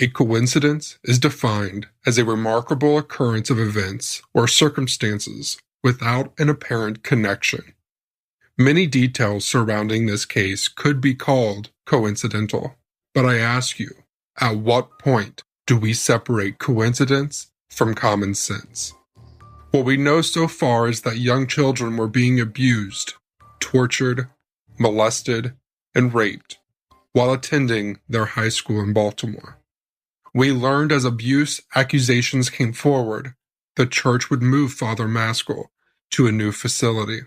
A coincidence is defined as a remarkable occurrence of events or circumstances without an apparent connection. Many details surrounding this case could be called coincidental, but I ask you, at what point do we separate coincidence from common sense? What we know so far is that young children were being abused, tortured, molested, and raped while attending their high school in Baltimore. We learned as abuse accusations came forward, the church would move Father Maskell to a new facility.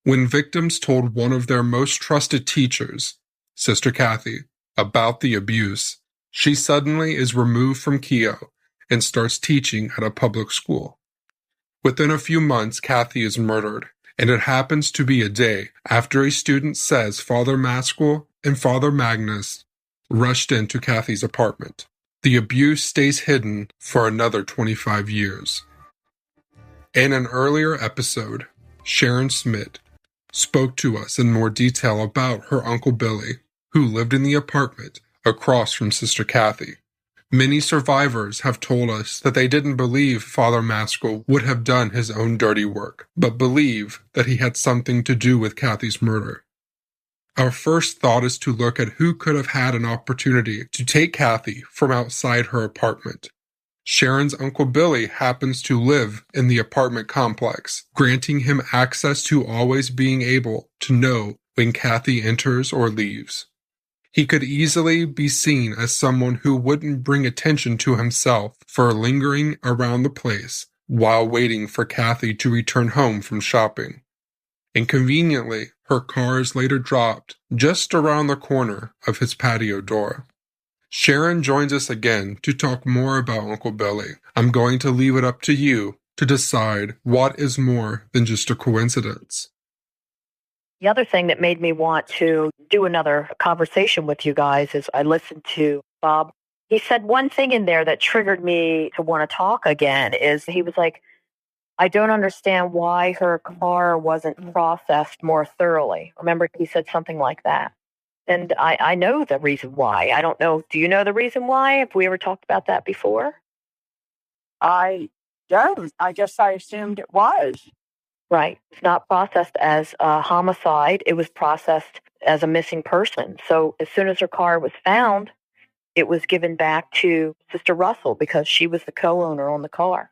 When victims told one of their most trusted teachers, Sister Cathy, about the abuse, she suddenly is removed from Keogh and starts teaching at a public school. Within a few months, Cathy is murdered, and it happens to be a day after a student says Father Maskell and Father Magnus rushed into Cathy's apartment. The abuse stays hidden for another 25 years. In an earlier episode, Sharon Schmidt spoke to us in more detail about her Uncle Billy, who lived in the apartment across from Sister Cathy. Many survivors have told us that they didn't believe Father Maskell would have done his own dirty work, but believe that he had something to do with Cathy's murder. Our first thought is to look at who could have had an opportunity to take Cathy from outside her apartment. Sharon's Uncle Billy happens to live in the apartment complex, granting him access to always being able to know when Cathy enters or leaves. He could easily be seen as someone who wouldn't bring attention to himself for lingering around the place while waiting for Cathy to return home from shopping. Inconveniently, her car is later dropped just around the corner of his patio door. Sharon joins us again to talk more about Uncle Billy. I'm going to leave it up to you to decide what is more than just a coincidence. The other thing that made me want to do another conversation with you guys is I listened to Bob. He said one thing in there that triggered me to want to talk again is he was like, I don't understand why her car wasn't processed more thoroughly. Remember, he said something like that. And I know the reason why. I don't know. Do you know the reason why? Have we ever talked about that before? I don't. I assumed it was. Right. It's not processed as a homicide. It was processed as a missing person. So as soon as her car was found, it was given back to Sister Russell because she was the co-owner on the car.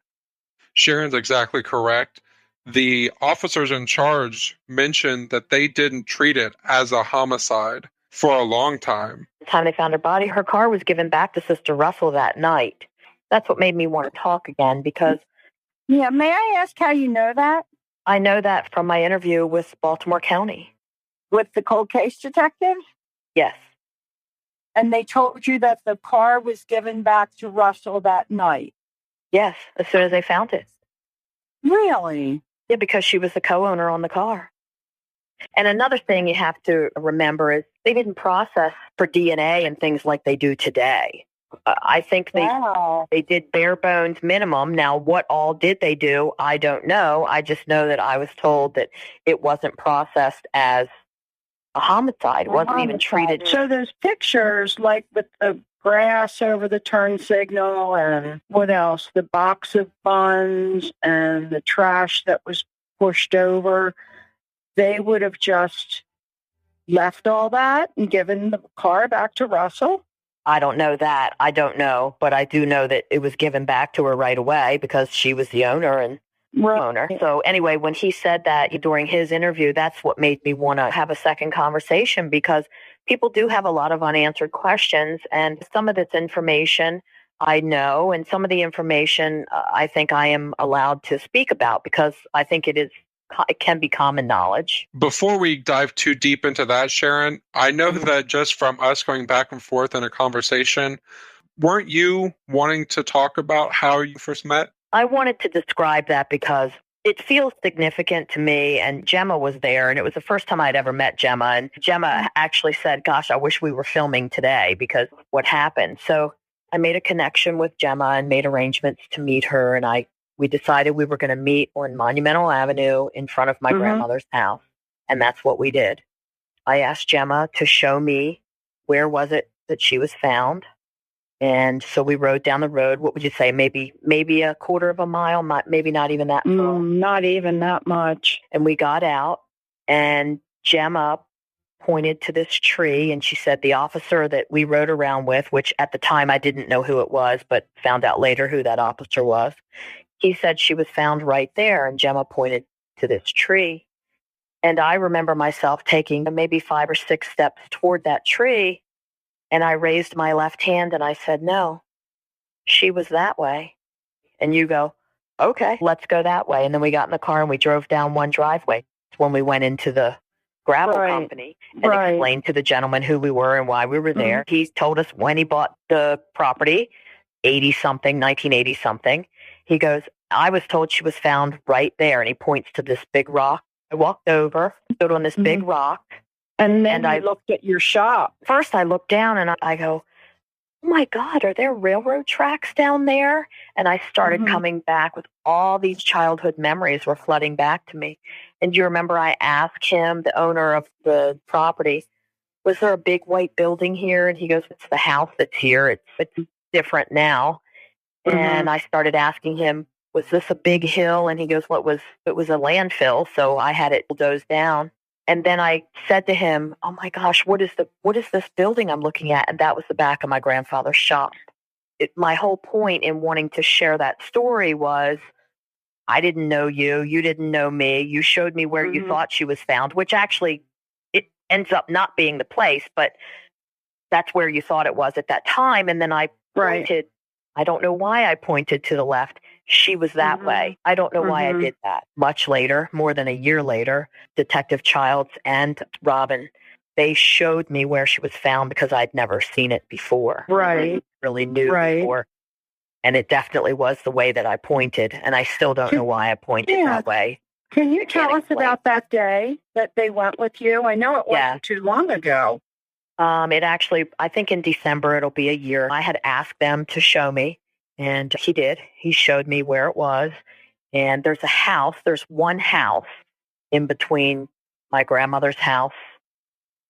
Sharon's exactly correct. The officers in charge mentioned that they didn't treat it as a homicide for a long time. The time they found her body, her car was given back to Sister Russell that night. That's what made me want to talk again because... Yeah, may I ask how you know that? I know that from my interview with Baltimore County. With the cold case detective? Yes. And they told you that the car was given back to Russell that night? Yes, as soon as they found it. Really? Yeah, because she was the co-owner on the car. And another thing you have to remember is they didn't process for DNA and things like they do today. I think they did bare bones minimum. Now, what all did they do? I don't know. I just know that I was told that it wasn't processed as a homicide. It wasn't even treated. So those pictures, like with the grass over the turn signal and what else? The box of buns and the trash that was pushed over, they would have just left all that and given the car back to Russell? I don't know that. I don't know. But I do know that it was given back to her right away because she was the owner and owner. So anyway, when he said that during his interview, that's what made me want to have a second conversation because people do have a lot of unanswered questions. And some of this information I know, and some of the information I think I am allowed to speak about because I think it can be common knowledge. Before we dive too deep into that, Sharon, I know that just from us going back and forth in a conversation, weren't you wanting to talk about how you first met? I wanted to describe that because it feels significant to me, and Gemma was there, and it was the first time I'd ever met Gemma, and Gemma actually said, gosh, I wish we were filming today because what happened. So I made a connection with Gemma and made arrangements to meet her, and we decided we were going to meet on Monumental Avenue in front of my grandmother's house. And that's what we did. I asked Gemma to show me where was it that she was found. And so we rode down the road. What would you say? Maybe a quarter of a mile, maybe not even that far. Not even that much. And we got out, and Gemma pointed to this tree, and she said the officer that we rode around with, which at the time I didn't know who it was, but found out later who that officer was, he said she was found right there, and Gemma pointed to this tree. And I remember myself taking maybe 5 or 6 steps toward that tree, and I raised my left hand and I said, no, she was that way. And you go, okay, let's go that way. And then we got in the car and we drove down one driveway. When we went into the gravel company and explained to the gentleman who we were and why we were there. He told us when he bought the property, 80-something, 1980-something. He goes, I was told she was found right there. And he points to this big rock. I walked over, stood on this big rock. And then I looked at your shop. First, I looked down and I go, oh my God, are there railroad tracks down there? And I started coming back with all these childhood memories were flooding back to me. And do you remember I asked him, the owner of the property, was there a big white building here? And he goes, it's the house that's here. It's different now. And I started asking him, was this a big hill? And he goes, well, it was a landfill. So I had it bulldozed down. And then I said to him, oh my gosh, what is this building I'm looking at? And that was the back of my grandfather's shop. My whole point in wanting to share that story was, I didn't know you. You didn't know me. You showed me where you thought she was found, which actually it ends up not being the place, but that's where you thought it was at that time. And then I pointed, I don't know why I pointed to the left. She was that way. I don't know why I did that. Much later, more than a year later, Detective Childs and Robin, they showed me where she was found because I'd never seen it before. Really knew before. And it definitely was the way that I pointed. And I still don't know why I pointed that way. Can you tell us about that day that they went with you? I know it wasn't too long ago. It actually, I think in December, it'll be a year. I had asked them to show me. And he did. He showed me where it was. And there's one house in between my grandmother's house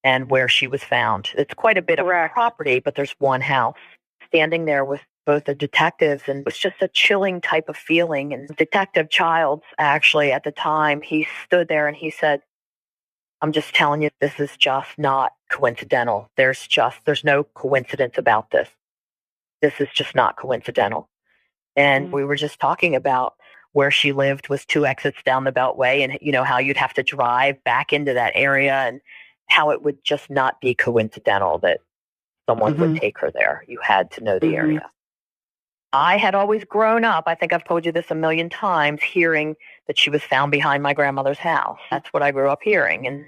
and where she was found. It's quite a bit of property, but there's one house. Standing there with both the detectives, and it was just a chilling type of feeling. And Detective Childs, actually, at the time, he stood there and he said, I'm just telling you, this is just not coincidental. There's no coincidence about this. This is just not coincidental. And we were just talking about where she lived was 2 exits down the Beltway, and you know how you'd have to drive back into that area, and how it would just not be coincidental that someone would take her there. You had to know the area. I had always grown up, I think I've told you this a million times, hearing that she was found behind my grandmother's house. That's what I grew up hearing. And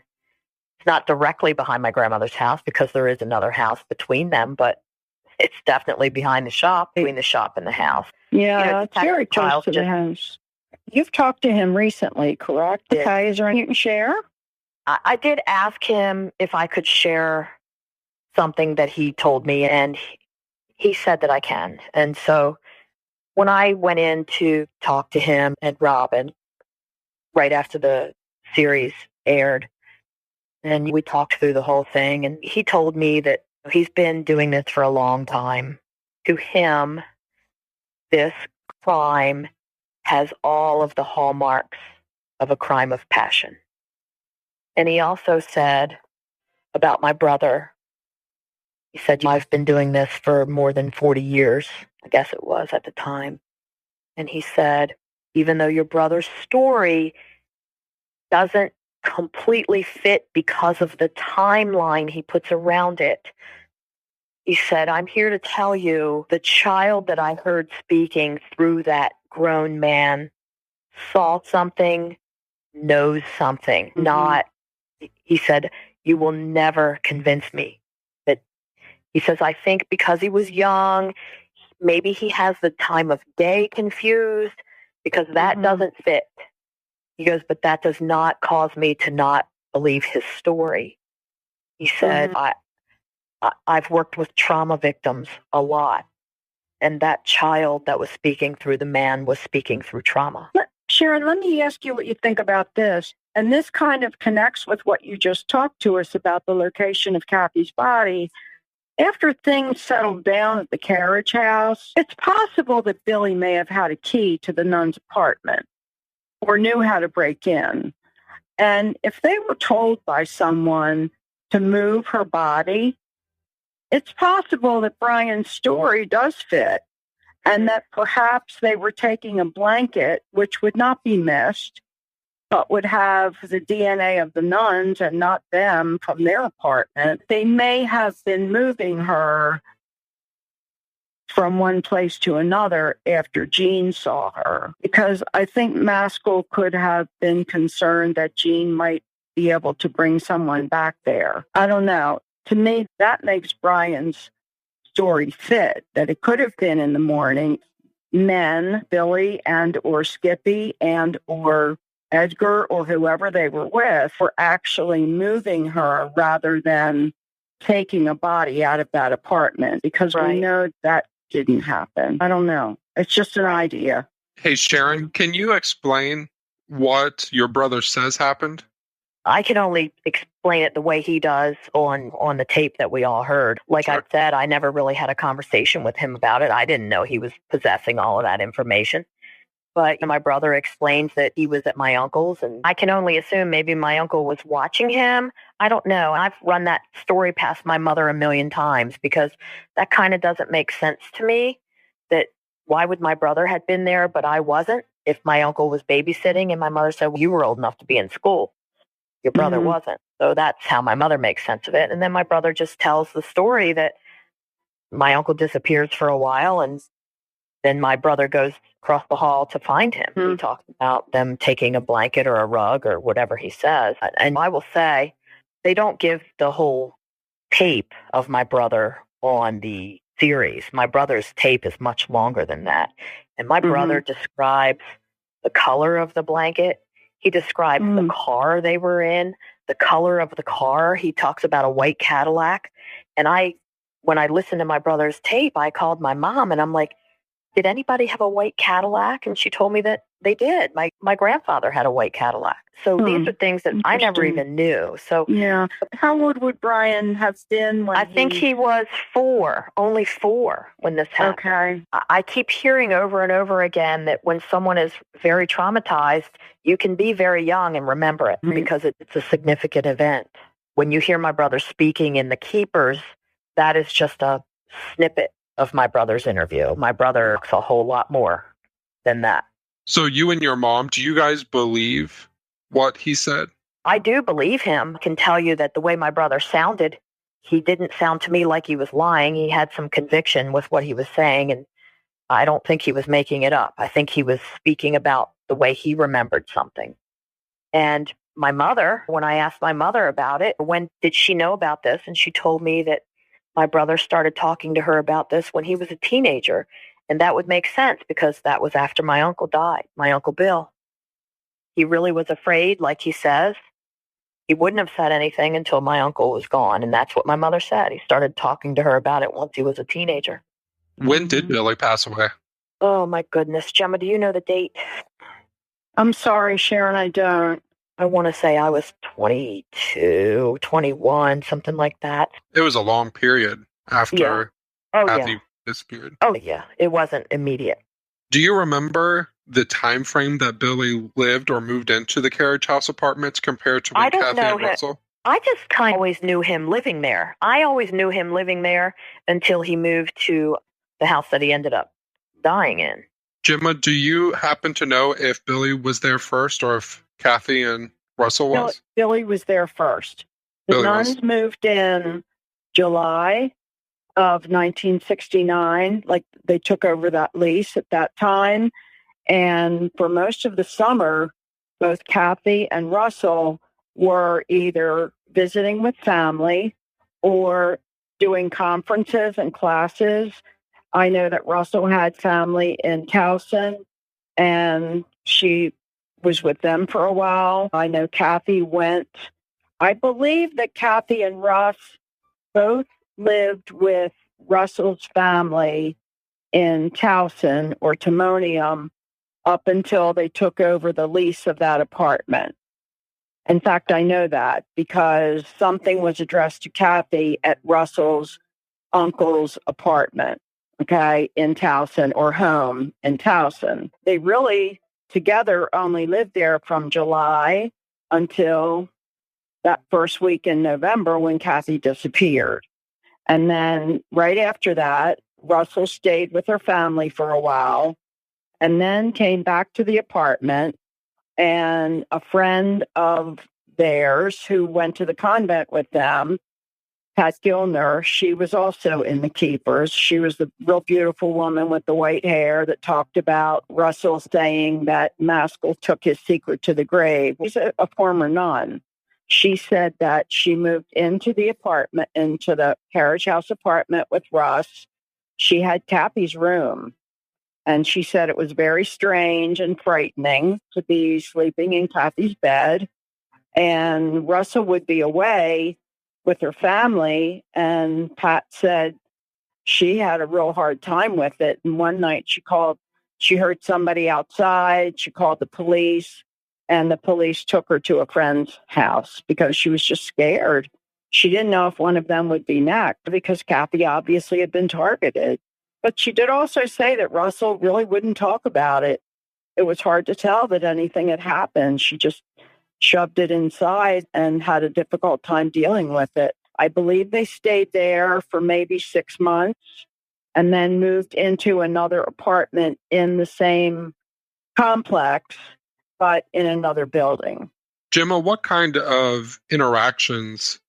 it's not directly behind my grandmother's house because there is another house between them, but it's definitely behind the shop, between the shop and the house. Yeah, it's very close to the house. You've talked to him recently, correct? Okay, is there anything you can share? I did ask him if I could share something that he told me, and he said that I can. And so when I went in to talk to him and Robin right after the series aired, and we talked through the whole thing, and he told me that he's been doing this for a long time. To him, this crime has all of the hallmarks of a crime of passion. And he also said about my brother, he said, I've been doing this for more than 40 years, I guess it was at the time. And he said, even though your brother's story doesn't completely fit because of the timeline he puts around it, he said, I'm here to tell you the child that I heard speaking through that grown man saw something, knows something, not, he said, you will never convince me that, he says, I think because he was young, maybe he has the time of day confused because that doesn't fit. He goes, but that does not cause me to not believe his story. He said, I've worked with trauma victims a lot. And that child that was speaking through the man was speaking through trauma. Sharon, let me ask you what you think about this. And this kind of connects with what you just talked to us about the location of Cathy's body. After things settled down at the carriage house, it's possible that Billy may have had a key to the nun's apartment or knew how to break in. And if they were told by someone to move her body, it's possible that Brian's story does fit, and that perhaps they were taking a blanket, which would not be missed, but would have the DNA of the nuns and not them from their apartment. They may have been moving her from one place to another after Jean saw her, because I think Maskell could have been concerned that Jean might be able to bring someone back there. I don't know. To me, that makes Brian's story fit, that it could have been in the morning. Men, Billy and or Skippy and or Edgar or whoever they were with, were actually moving her rather than taking a body out of that apartment, because we know that didn't happen. I don't know. It's just an idea. Hey, Sharon, can you explain what your brother says happened? I can only explain it the way he does on the tape that we all heard. Like I said, I never really had a conversation with him about it. I didn't know he was possessing all of that information. But my brother explains that he was at my uncle's, and I can only assume maybe my uncle was watching him. I don't know. I've run that story past my mother a million times, because that kind of doesn't make sense to me, that why would my brother had been there, but I wasn't, if my uncle was babysitting and my mother said, well, you were old enough to be in school. Your brother wasn't. So that's how my mother makes sense of it. And then my brother just tells the story that my uncle disappears for a while, and then my brother goes across the hall to find him. He talks about them taking a blanket or a rug or whatever he says. And I will say, they don't give the whole tape of my brother on the series. My brother's tape is much longer than that. And my brother describes the color of the blanket. He describes the car they were in, the color of the car. He talks about a white Cadillac. And when I listened to my brother's tape, I called my mom and I'm like, did anybody have a white Cadillac? And she told me that they did. My grandfather had a white Cadillac. So these are things that I never even knew. So yeah. How old would Brian have been when I think he was 4, only 4 when this happened. Okay. I keep hearing over and over again that when someone is very traumatized, you can be very young and remember it because it's a significant event. When you hear my brother speaking in The Keepers, that is just a snippet of my brother's interview. My brother talks a whole lot more than that. So you and your mom, do you guys believe what he said? I do believe him. I can tell you that the way my brother sounded, he didn't sound to me like he was lying. He had some conviction with what he was saying, and I don't think he was making it up. I think he was speaking about the way he remembered something. And my mother, when I asked my mother about it, when did she know about this? And she told me that my brother started talking to her about this when he was a teenager. And that would make sense because that was after my uncle died, my Uncle Bill. He really was afraid, like he says. He wouldn't have said anything until my uncle was gone. And that's what my mother said. He started talking to her about it once he was a teenager. When did Billy pass away? Oh, my goodness. Gemma, do you know the date? I'm sorry, Sharon, I don't. I want to say I was 22, 21, something like that. It was a long period after Cathy disappeared. Oh, yeah. It wasn't immediate. Do you remember the time frame that Billy lived or moved into the carriage house apartments compared to when Cathy and Russell? I just kind of always knew him living there. I always knew him living there until he moved to the house that he ended up dying in. Gemma, do you happen to know if Billy was there first or if Cathy and Russell was? Billy was there first. The nuns moved in July of 1969. Like, they took over that lease at that time. And for most of the summer, both Cathy and Russell were either visiting with family or doing conferences and classes. I know that Russell had family in Towson, and she was with them for a while. I know Cathy went. I believe that Cathy and Russ both lived with Russell's family in Towson or Timonium up until they took over the lease of that apartment. In fact, I know that because something was addressed to Cathy at Russell's uncle's apartment, okay, in Towson, or home in Towson. They really together only lived there from July until that first week in November when Cathy disappeared. And then right after that, Russell stayed with her family for a while and then came back to the apartment. And a friend of theirs who went to the convent with them, Pat Gilner, she was also in the Keepers. She was the real beautiful woman with the white hair that talked about Russell saying that Maskell took his secret to the grave. She's a former nun. She said that she moved into the apartment, into the carriage house apartment with Russ. She had Cathy's room. And she said it was very strange and frightening to be sleeping in Cathy's bed. And Russell would be away with her family. And Pat said she had a real hard time with it. And one night she heard somebody outside. She called the police, and the police took her to a friend's house because she was just scared. She didn't know if one of them would be next because Cathy obviously had been targeted. But she did also say that Russell really wouldn't talk about it. It was hard to tell that anything had happened. She just shoved it inside and had a difficult time dealing with it. I believe they stayed there for maybe 6 months and then moved into another apartment in the same complex, but in another building. Gemma, what kind of interactions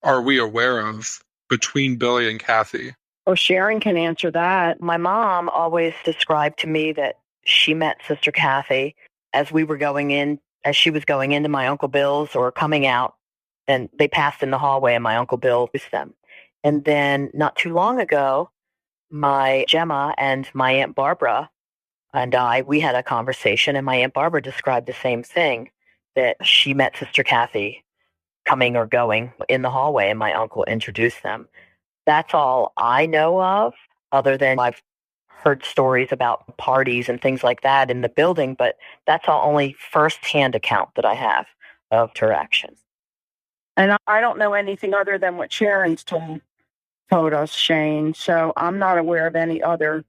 are we aware of between Billy and Cathy? Oh, Sharon can answer that. My mom always described to me that she met Sister Cathy as she was going into my Uncle Bill's or coming out, and they passed in the hallway and my Uncle Bill was them. And then not too long ago, my Gemma and my Aunt Barbara and we had a conversation, and my Aunt Barbara described the same thing, that she met Sister Cathy coming or going in the hallway and my uncle introduced them. That's all I know of, other than I've heard stories about parties and things like that in the building, but that's all only first-hand account that I have of interactions. And I don't know anything other than what Sharon's told us, Shane, so I'm not aware of any other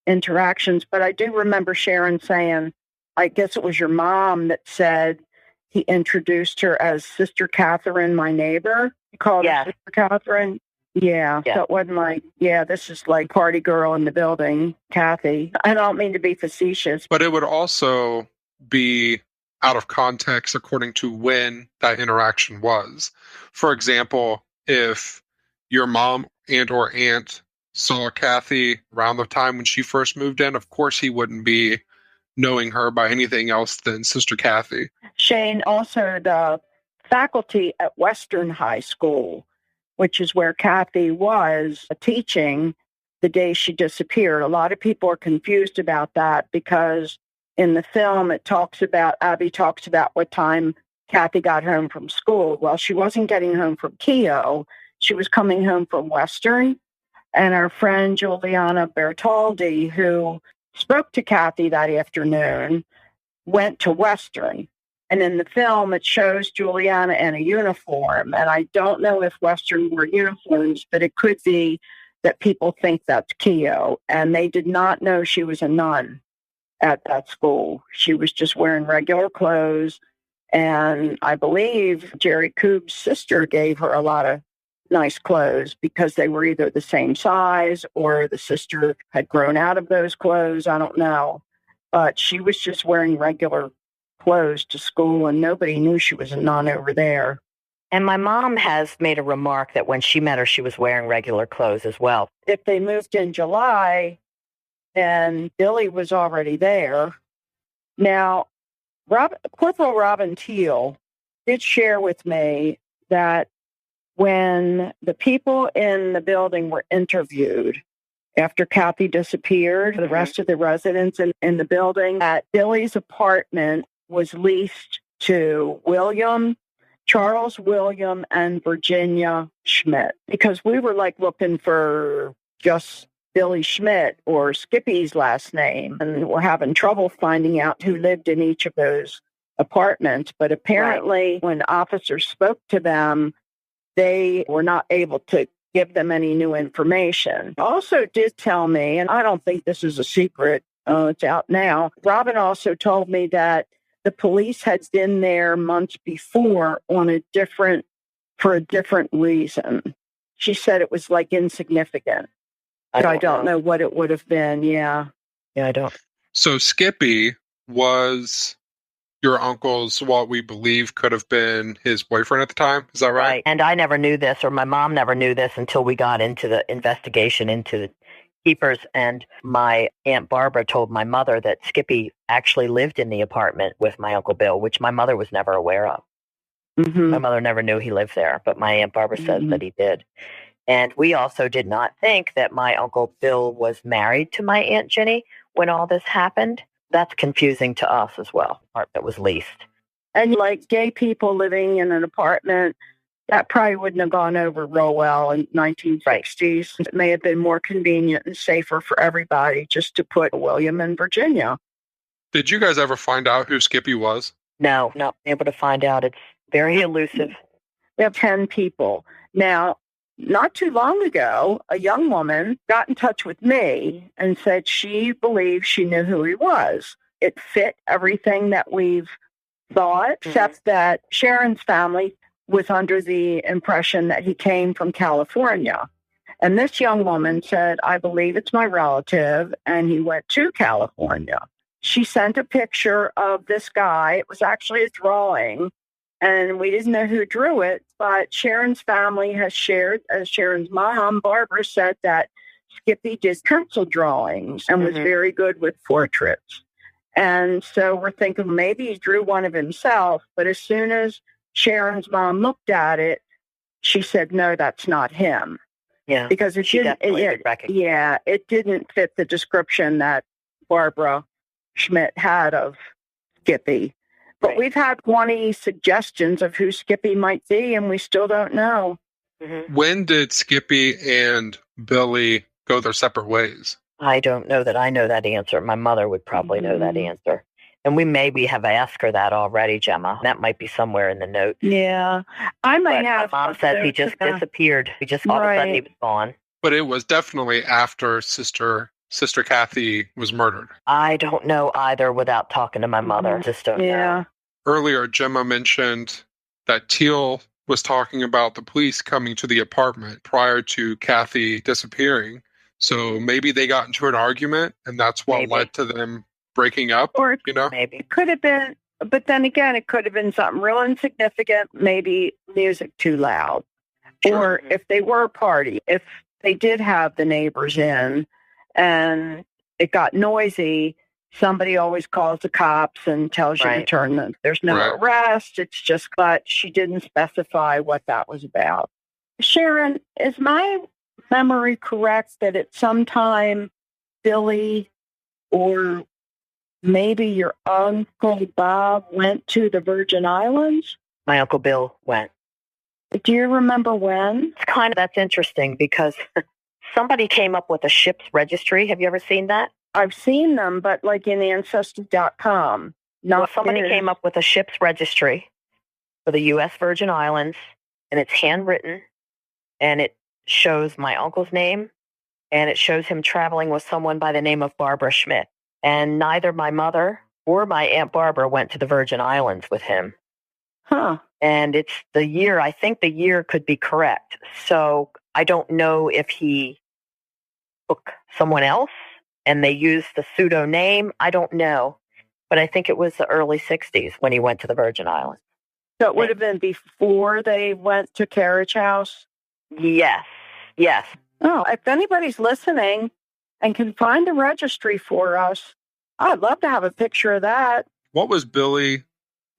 interactions. But I do remember Sharon saying, I guess it was your mom that said he introduced her as Sister Catherine, my neighbor. He called her Sister Catherine. Yeah. So it wasn't like, this is like party girl in the building, Cathy. I don't mean to be facetious. But it would also be out of context according to when that interaction was. For example, if your mom and or aunt saw Cathy around the time when she first moved in, of course he wouldn't be knowing her by anything else than Sister Cathy. Shane, also the faculty at Western High School, which is where Cathy was teaching the day she disappeared. A lot of people are confused about that because in the film Abby talks about what time Cathy got home from school. Well, she wasn't getting home from Keogh. She was coming home from Western. And our friend Juliana Bertaldi, who spoke to Cathy that afternoon, went to Western. And in the film, it shows Juliana in a uniform. And I don't know if Western wore uniforms, but it could be that people think that's Keogh. And they did not know she was a nun at that school. She was just wearing regular clothes. And I believe Jerry Koob's sister gave her a lot of nice clothes because they were either the same size or the sister had grown out of those clothes. I don't know. But she was just wearing regular clothes to school, and nobody knew she was a nun over there. And my mom has made a remark that when she met her, she was wearing regular clothes as well. If they moved in July, then Billy was already there. Now, Corporal Robin Teal did share with me that when the people in the building were interviewed after Cathy disappeared, the rest of the residents in the building, that Billy's apartment was leased to Charles William and Virginia Schmidt, because we were like looking for just Billy Schmidt or Skippy's last name, and we're having trouble finding out who lived in each of those apartments. But apparently when officers spoke to them, they were not able to give them any new information. Also did tell me, and I don't think this is a secret, it's out now. Robin also told me that the police had been there months before for a different reason. She said it was like insignificant. I don't know what it would have been. Yeah. Yeah, I don't. So Skippy was your uncle's, what we believe could have been his boyfriend at the time. Is that right? Right. And I never knew this, or my mom never knew this until we got into the investigation into the keepers. And my Aunt Barbara told my mother that Skippy actually lived in the apartment with my Uncle Bill, which my mother was never aware of. Mm-hmm. My mother never knew he lived there, but my Aunt Barbara says that he did. And we also did not think that my Uncle Bill was married to my Aunt Jenny when all this happened. That's confusing to us as well, part that was leased. And like gay people living in an apartment, that probably wouldn't have gone over real well in 1960s. Right. It may have been more convenient and safer for everybody just to put William in Virginia. Did you guys ever find out who Skippy was? No, not able to find out. It's very elusive. We have 10 people. Now, not too long ago, a young woman got in touch with me and said she believed she knew who he was. It fit everything that we've thought, except that Sharon's family was under the impression that he came from California. And this young woman said, I believe it's my relative, and he went to California. She sent a picture of this guy. It was actually a drawing, and we didn't know who drew it, but Sharon's family has shared, as Sharon's mom, Barbara, said that Skippy did pencil drawings and was very good with portraits. And so we're thinking maybe he drew one of himself, but as soon as Sharon's mom looked at it, she said, no, that's not him. Yeah, because it didn't fit the description that Barbara Schmidt had of Skippy. But we've had 20 suggestions of who Skippy might be, and we still don't know. When did Skippy and Billy go their separate ways? I don't know that I know that answer. My mother would probably know that answer. And we maybe have asked her that already, Gemma. That might be somewhere in the notes. Yeah. I might have. My mom says he just disappeared. He just all of a sudden he was gone. But it was definitely after Sister Cathy was murdered. I don't know either without talking to my mother. Just don't know. Earlier, Gemma mentioned that Teal was talking about the police coming to the apartment prior to Cathy disappearing. So maybe they got into an argument, and that's what led to them breaking up, or maybe it could have been, but then again, it could have been something real insignificant, maybe music too loud. Or if they were a party, if they did have the neighbors in and it got noisy, somebody always calls the cops and tells you to turn them. There's no arrest. It's just, but she didn't specify what that was about. Sharon, is my memory correct that at some time Billy or maybe your Uncle Bob went to the Virgin Islands? My Uncle Bill went. Do you remember when? It's that's interesting because somebody came up with a ship's registry. Have you ever seen that? I've seen them, but like in Ancestry.com. Somebody came up with a ship's registry for the U.S. Virgin Islands, and it's handwritten, and it shows my uncle's name, and it shows him traveling with someone by the name of Barbara Schmidt. And neither my mother or my Aunt Barbara went to the Virgin Islands with him. And it's the year, I think the year could be correct. So I don't know if he took someone else and they used the pseudo name. I don't know. But I think it was the early 60s when he went to the Virgin Islands. So it would have been before they went to Carriage House? Yes. Oh, if anybody's listening and can find the registry for us, I'd love to have a picture of that. What was Billy,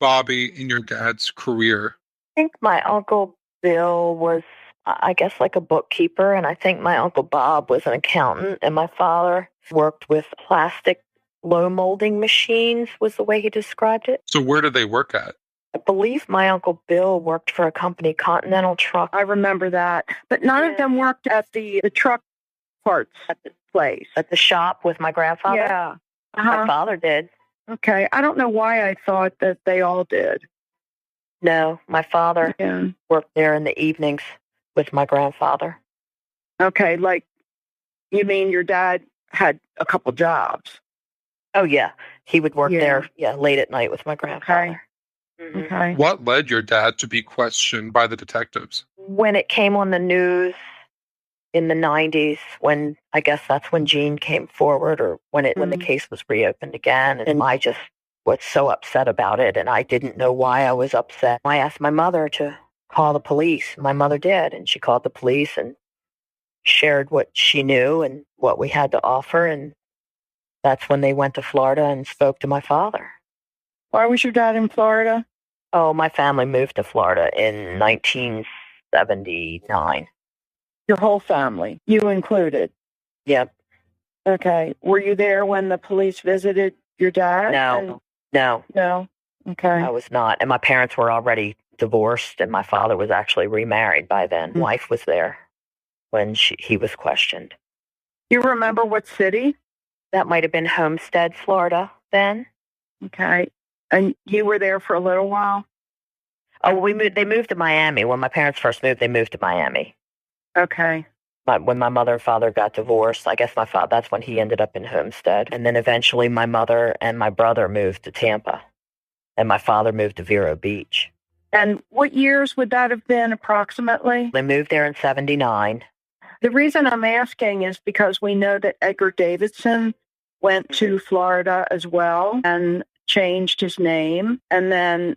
Bobby, and your dad's career? I think my Uncle Bill was, I guess, like a bookkeeper, and I think my Uncle Bob was an accountant, and my father worked with plastic blow molding machines, was the way he described it. So where did they work at? I believe my Uncle Bill worked for a company, Continental Truck. I remember that. But none of them worked at the truck parts at the place. At the shop with my grandfather? Yeah. My father did. Okay. I don't know why I thought that they all did. No, my father worked there in the evenings with my grandfather. Okay, like, you mean your dad had a couple jobs? Oh, yeah. He would work there, late at night with my grandfather. Okay. Okay. What led your dad to be questioned by the detectives? When it came on the news in the 90s, when I guess that's when Jean came forward, or when the case was reopened again, and I just was so upset about it, and I didn't know why I was upset. I asked my mother to call the police. My mother did, and she called the police and shared what she knew and what we had to offer, and that's when they went to Florida and spoke to my father. Why was your dad in Florida? Oh, my family moved to Florida in 1979. Your whole family, you included? Yep. Okay. Were you there when the police visited your dad? No. No? Okay. I was not. And my parents were already divorced, and my father was actually remarried by then. Wife was there when he was questioned. You remember what city? That might have been Homestead, Florida then. Okay. And you were there for a little while? Oh, they moved to Miami. When my parents first moved, they moved to Miami. Okay. When my mother and father got divorced, I guess my father, that's when he ended up in Homestead. And then eventually my mother and my brother moved to Tampa. And my father moved to Vero Beach. And what years would that have been approximately? They moved there in 1979. The reason I'm asking is because we know that Edgar Davidson went to Florida as well and changed his name and then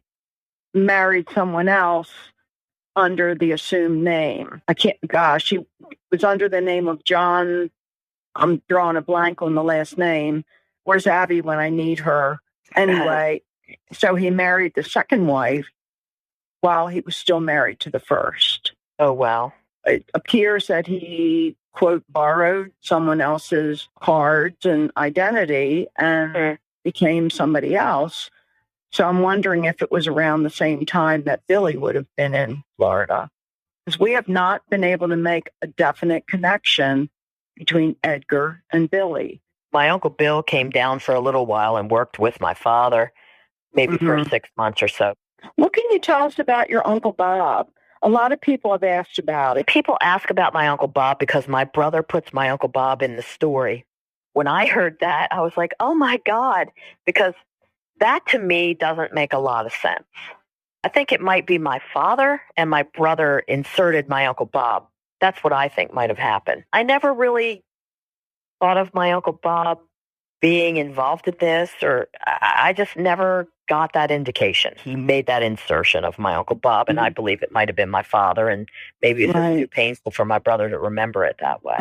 married someone else under the assumed name. He was under the name of John. I'm drawing a blank on the last name. Where's Abby when I need her? Anyway, so he married the second wife while he was still married to the first. Oh, wow. It appears that he, quote, borrowed someone else's cards and identity and became somebody else. So I'm wondering if it was around the same time that Billy would have been in Florida. Because we have not been able to make a definite connection between Edgar and Billy. My Uncle Bill came down for a little while and worked with my father, maybe for 6 months or so. What can you tell us about your Uncle Bob? A lot of people have asked about it. People ask about my Uncle Bob because my brother puts my Uncle Bob in the story. When I heard that, I was like, oh my God, because that to me doesn't make a lot of sense. I think it might be my father and my brother inserted my Uncle Bob. That's what I think might have happened. I never really thought of my Uncle Bob being involved in this, or I just never got that indication. He made that insertion of my Uncle Bob, and I believe it might have been my father, and maybe it's too painful for my brother to remember it that way.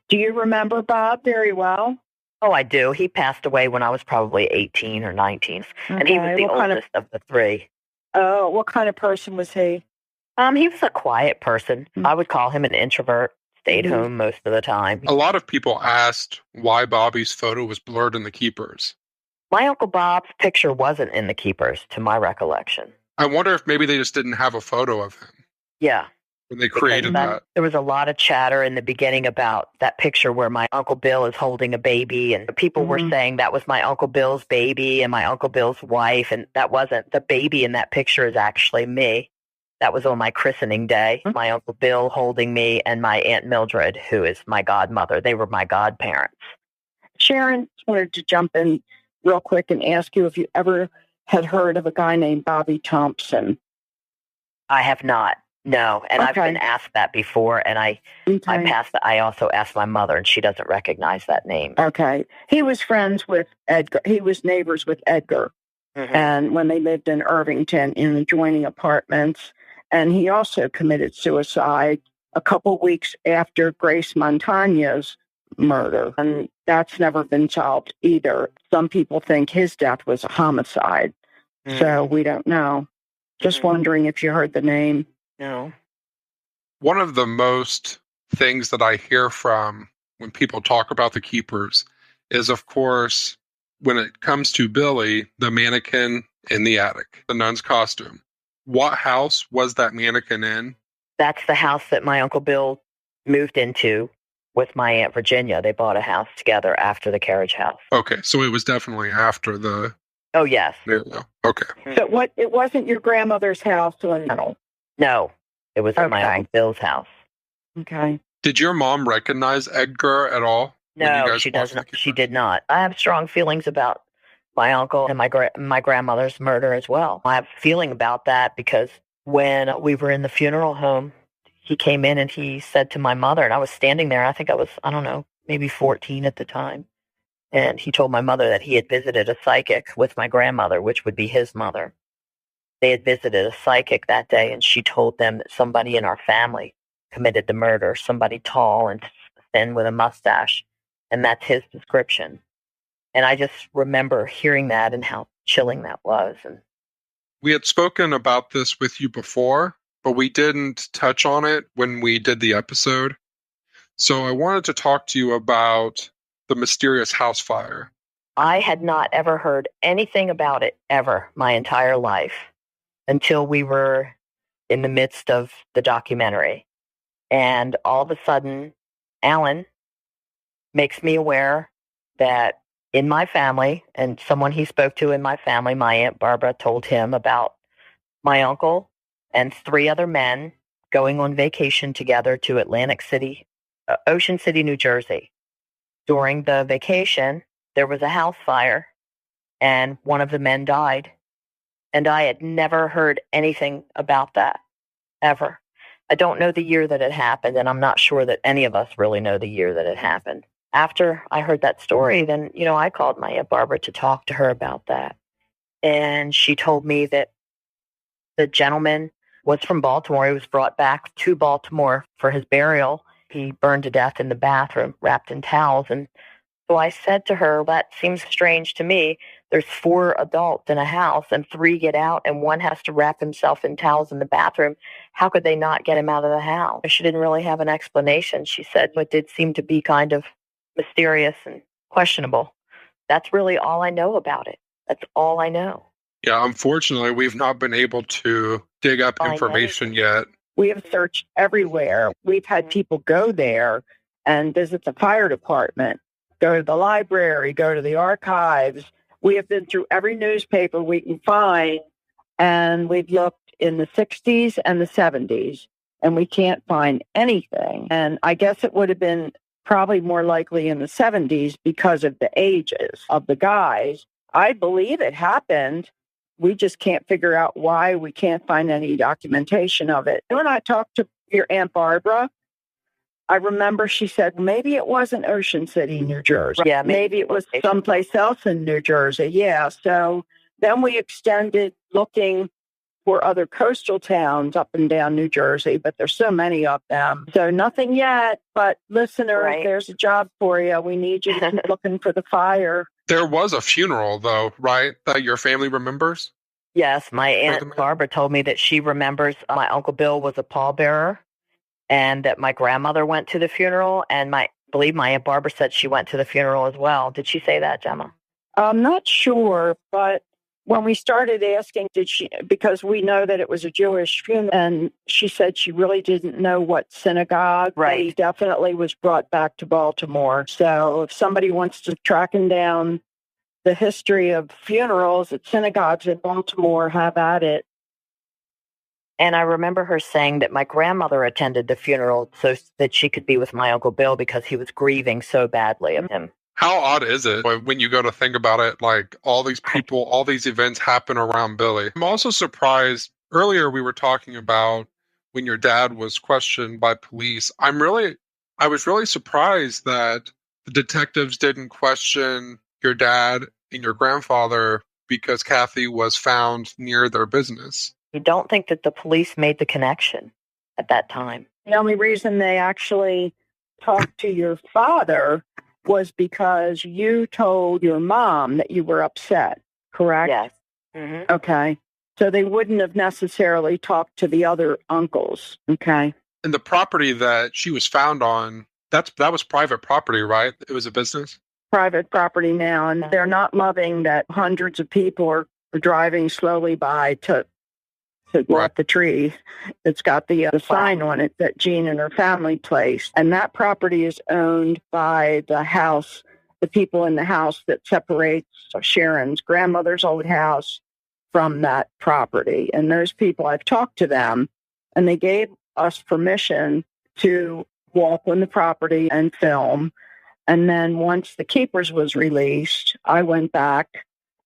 Do you remember Bob very well? Oh, I do. He passed away when I was probably 18 or 19, and he was the oldest of the three. Oh, what kind of person was he? He was a quiet person. I would call him an introvert. Stayed home most of the time. A lot of people asked why Bobby's photo was blurred in the Keepers. My Uncle Bob's picture wasn't in the Keepers, to my recollection. I wonder if maybe they just didn't have a photo of him. Yeah. When they created that. There was a lot of chatter in the beginning about that picture where my Uncle Bill is holding a baby, and people were saying that was my Uncle Bill's baby and my Uncle Bill's wife, and that wasn't. The baby in that picture is actually me. That was on my christening day. My Uncle Bill holding me and my Aunt Mildred, who is my godmother. They were my godparents. Sharon, just wanted to jump in real quick and ask you if you ever had heard of a guy named Bobby Thompson. I have not. No, and I've been asked that before, and I also asked my mother, and she doesn't recognize that name. Okay. He was friends with Edgar. He was neighbors with Edgar. And when they lived in Irvington in adjoining apartments, and he also committed suicide a couple weeks after Grace Montagna's murder. And that's never been solved either. Some people think his death was a homicide. So we don't know. Just wondering if you heard the name. No. One of the most things that I hear from when people talk about the Keepers is, of course, when it comes to Billy, the mannequin in the attic, the nun's costume. What house was that mannequin in? That's the house that my Uncle Bill moved into with my Aunt Virginia. They bought a house together after the carriage house. Okay, so it was definitely after the... Oh, yes. There you go. Okay. So it wasn't your grandmother's house? No, it was at my Uncle Bill's house. Okay. Did your mom recognize Edgar at all? No, she doesn't. She did not. I have strong feelings about my uncle and my grandmother's murder as well. I have a feeling about that because when we were in the funeral home, he came in and he said to my mother, and I was standing there. I think I was, I don't know, maybe 14 at the time. And he told my mother that he had visited a psychic with my grandmother, which would be his mother. They had visited a psychic that day, and she told them that somebody in our family committed the murder, somebody tall and thin with a mustache. And that's his description. And I just remember hearing that and how chilling that was. And we had spoken about this with you before, but we didn't touch on it when we did the episode. So I wanted to talk to you about the mysterious house fire. I had not ever heard anything about it ever my entire life until we were in the midst of the documentary. And all of a sudden, Alan makes me aware that in my family, and someone he spoke to in my family, my Aunt Barbara, told him about my uncle and 3 other men going on vacation together to Atlantic City, Ocean City, New Jersey. During the vacation, there was a house fire, and one of the men died. And I had never heard anything about that, ever. I don't know the year that it happened, and I'm not sure that any of us really know the year that it happened. After I heard that story, then, I called my Aunt Barbara to talk to her about that. And she told me that the gentleman was from Baltimore. He was brought back to Baltimore for his burial. He burned to death in the bathroom, wrapped in towels. And so I said to her, that seems strange to me. There's 4 adults in a house and 3 get out and 1 has to wrap himself in towels in the bathroom. How could they not get him out of the house? She didn't really have an explanation. She said it did seem to be kind of mysterious and questionable. That's really all I know about it. That's all I know. Yeah, unfortunately, we've not been able to dig up information yet. We have searched everywhere. We've had people go there and visit the fire department, go to the library, go to the archives. We have been through every newspaper we can find, and we've looked in the 60s and the 70s, and we can't find anything. And I guess it would have been probably more likely in the 70s because of the ages of the guys. I believe it happened. We just can't figure out why. We can't find any documentation of it. When I talked to your Aunt Barbara, I remember she said, maybe it wasn't Ocean City, New Jersey. Yeah, maybe it was someplace else in New Jersey. Yeah. So then we extended looking for other coastal towns up and down New Jersey, but there's so many of them. So nothing yet, but listener, if there's a job for you. We need you to keep looking for the fire. There was a funeral, though, right, that your family remembers? Yes, my Aunt Barbara told me that she remembers my Uncle Bill was a pallbearer and that my grandmother went to the funeral, and I believe my Aunt Barbara said she went to the funeral as well. Did she say that, Gemma? I'm not sure, but when we started asking, because we know that it was a Jewish funeral, and she said she really didn't know what synagogue. Right. He definitely was brought back to Baltimore. So if somebody wants to tracking down the history of funerals at synagogues in Baltimore, have at it. And I remember her saying that my grandmother attended the funeral so that she could be with my Uncle Bill because he was grieving so badly of him. How odd is it when you go to think about it, like all these people, all these events happen around Billy? I'm also surprised. Earlier we were talking about when your dad was questioned by police. I was really surprised that the detectives didn't question your dad and your grandfather because Cathy was found near their business. You don't think that the police made the connection at that time? The only reason they actually talked to your father was because you told your mom that you were upset, correct? Yes. Mm-hmm. Okay. So they wouldn't have necessarily talked to the other uncles, okay? And the property that she was found on, that was private property, right? It was a business? Private property now, and they're not loving that hundreds of people are driving slowly by to walk the tree. It's got the sign on it that Jean and her family placed. And that property is owned by the house, the people in the house that separates Sharon's grandmother's old house from that property. And those people, I've talked to them, and they gave us permission to walk on the property and film. And then once The Keepers was released, I went back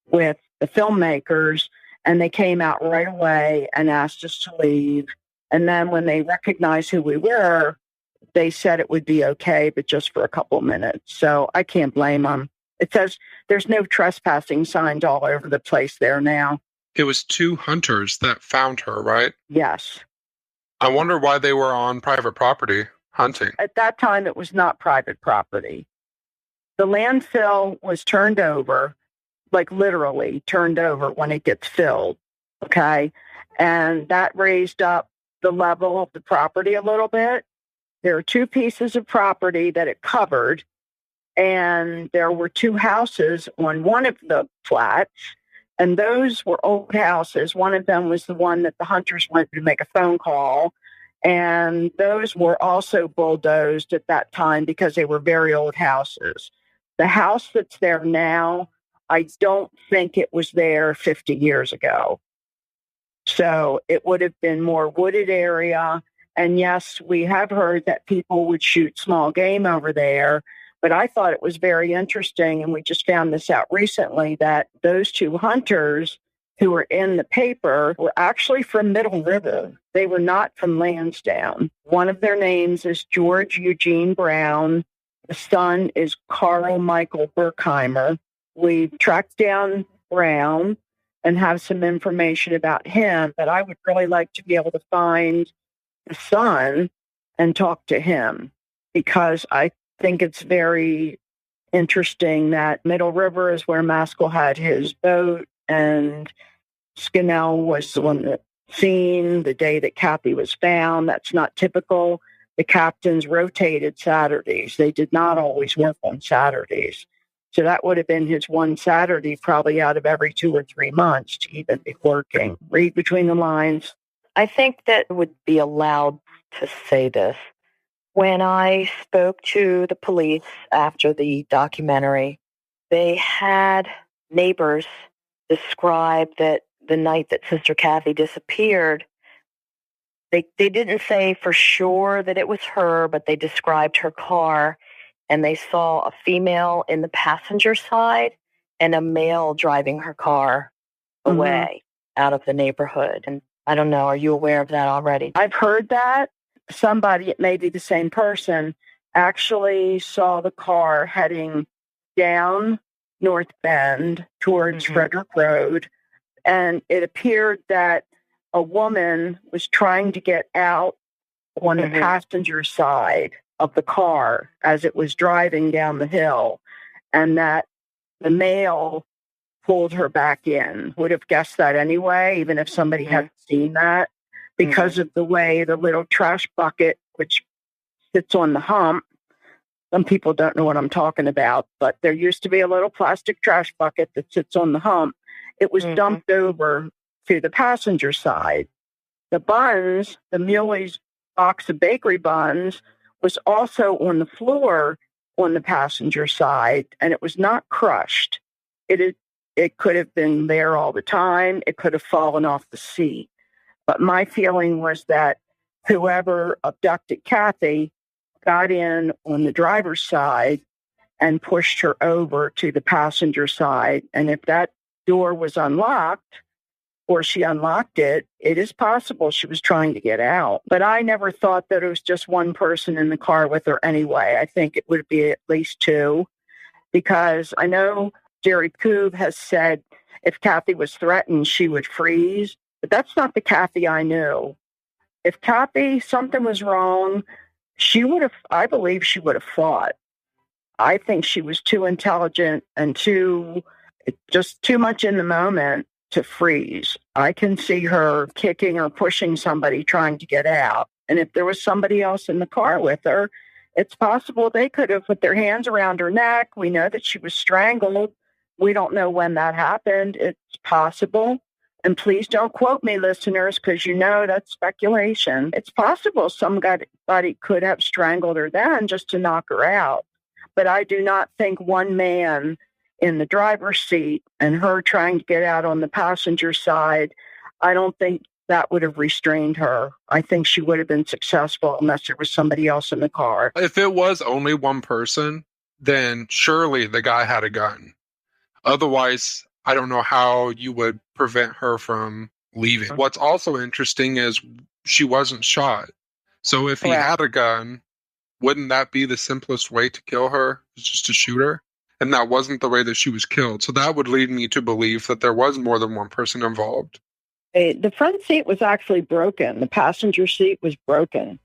with the filmmakers, and they came out right away and asked us to leave. And then when they recognized who we were, they said it would be okay, but just for a couple of minutes. So I can't blame them. It says there's no trespassing signs all over the place there now. It was 2 hunters that found her, right? Yes. I wonder why they were on private property hunting. At that time, it was not private property. The landfill was turned over, like literally turned over when it gets filled, okay? And that raised up the level of the property a little bit. There are 2 pieces of property that it covered, and there were 2 houses on one of the flats, and those were old houses. One of them was the one that the hunters went to make a phone call, and those were also bulldozed at that time because they were very old houses. The house that's there now, I don't think it was there 50 years ago. So it would have been more wooded area. And yes, we have heard that people would shoot small game over there, but I thought it was very interesting, and we just found this out recently, that those 2 hunters who were in the paper were actually from Middle River. They were not from Lansdowne. One of their names is George Eugene Brown. The son is Carl Michael Berkheimer. We tracked down Brown and have some information about him, but I would really like to be able to find the son and talk to him, because I think it's very interesting that Middle River is where Maskell had his boat, and Skinnell was the one that seen the day that Cathy was found. That's not typical. The captains rotated Saturdays. They did not always work on Saturdays. So that would have been his one Saturday, probably out of every 2 or 3 months, to even be working. Read between the lines. I think that would be allowed to say this. When I spoke to the police after the documentary, they had neighbors describe that the night that Sister Cathy disappeared, they didn't say for sure that it was her, but they described her car, and they saw a female in the passenger side and a male driving her car away out of the neighborhood. And I don't know, are you aware of that already? I've heard that. Somebody, it may be the same person, actually saw the car heading down North Bend towards Frederick Road. And it appeared that a woman was trying to get out on the passenger side of the car as it was driving down the hill, and that the male pulled her back in. Would have guessed that anyway, even if somebody hadn't seen that, because of the way the little trash bucket, which sits on the hump. Some people don't know what I'm talking about, but there used to be a little plastic trash bucket that sits on the hump. It was dumped over to the passenger side. The buns, the Muley's box of bakery buns, was also on the floor on the passenger side, and it was not crushed. It could have been there all the time. It could have fallen off the seat. But my feeling was that whoever abducted Cathy got in on the driver's side and pushed her over to the passenger side. And if that door was unlocked, or she unlocked it, it is possible she was trying to get out. But I never thought that it was just one person in the car with her anyway. I think it would be at least 2, because I know Jerry Poove has said if Cathy was threatened, she would freeze. But that's not the Cathy I knew. If Cathy, something was wrong, I believe she would have fought. I think she was too intelligent and just too much in the moment to freeze. I can see her kicking or pushing somebody trying to get out. And if there was somebody else in the car with her, it's possible they could have put their hands around her neck. We know that she was strangled. We don't know when that happened. It's possible. And please don't quote me, listeners, because you know that's speculation. It's possible somebody could have strangled her then just to knock her out. But I do not think one man in the driver's seat and her trying to get out on the passenger side, I don't think that would have restrained her. I think she would have been successful unless there was somebody else in the car. If it was only one person, then surely the guy had a gun. Otherwise, I don't know how you would prevent her from leaving. What's also interesting is she wasn't shot. So if he had a gun, wouldn't that be the simplest way to kill her? Just to shoot her? And that wasn't the way that she was killed. So that would lead me to believe that there was more than one person involved. The front seat was actually broken. The passenger seat was broken.